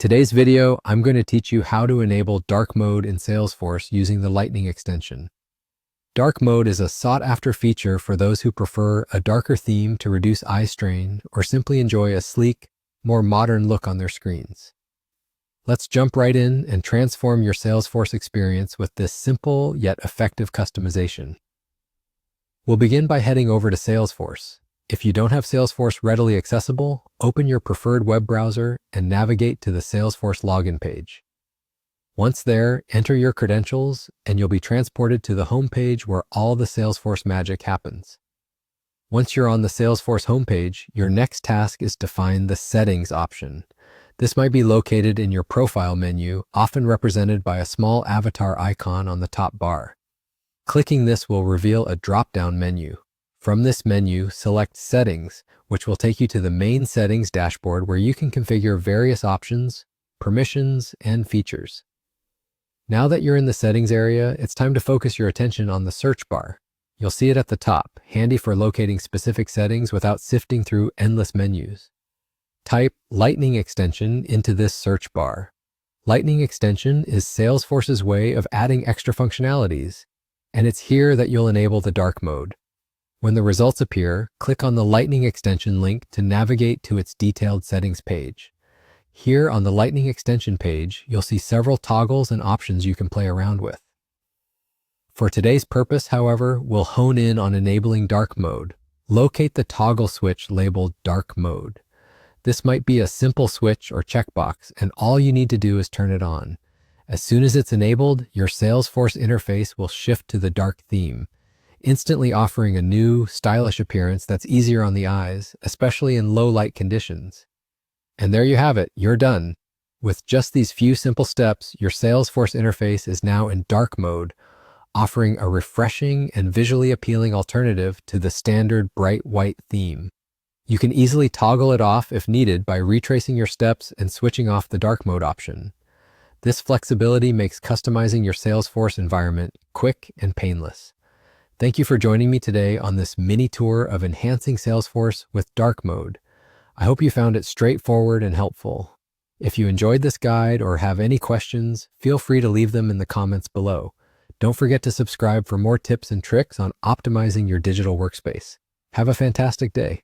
today's video, I'm going to teach you how to enable dark mode in Salesforce using the Lightning extension. Dark mode is a sought-after feature for those who prefer a darker theme to reduce eye strain or simply enjoy a sleek, more modern look on their screens. Let's jump right in and transform your Salesforce experience with this simple yet effective customization. We'll begin by heading over to Salesforce. If you don't have Salesforce readily accessible, open your preferred web browser and navigate to the Salesforce login page. Once there, enter your credentials and you'll be transported to the home page where all the Salesforce magic happens. Once you're on the Salesforce homepage, your next task is to find the Settings option. This might be located in your Profile menu, often represented by a small avatar icon on the top bar. Clicking this will reveal a drop-down menu. From this menu, select Settings, which will take you to the main Settings dashboard where you can configure various options, permissions, and features. Now that you're in the Settings area, it's time to focus your attention on the search bar. You'll see it at the top, handy for locating specific settings without sifting through endless menus. Type Lightning extension into this search bar. Lightning extension is Salesforce's way of adding extra functionalities, and it's here that you'll enable the dark mode. When the results appear, click on the Lightning extension link to navigate to its detailed settings page. Here on the Lightning extension page, you'll see several toggles and options you can play around with. For today's purpose, however, we'll hone in on enabling dark mode. Locate the toggle switch labeled Dark Mode. This might be a simple switch or checkbox, and all you need to do is turn it on. As soon as it's enabled, your Salesforce interface will shift to the dark theme, instantly offering a new, stylish appearance that's easier on the eyes, especially in low light conditions. And there you have it, you're done. With just these few simple steps, your Salesforce interface is now in dark mode, offering a refreshing and visually appealing alternative to the standard bright white theme. You can easily toggle it off if needed by retracing your steps and switching off the dark mode option. This flexibility makes customizing your Salesforce environment quick and painless. Thank you for joining me today on this mini tour of enhancing Salesforce with dark mode. I hope you found it straightforward and helpful. If you enjoyed this guide or have any questions, feel free to leave them in the comments below. Don't forget to subscribe for more tips and tricks on optimizing your digital workspace. Have a fantastic day.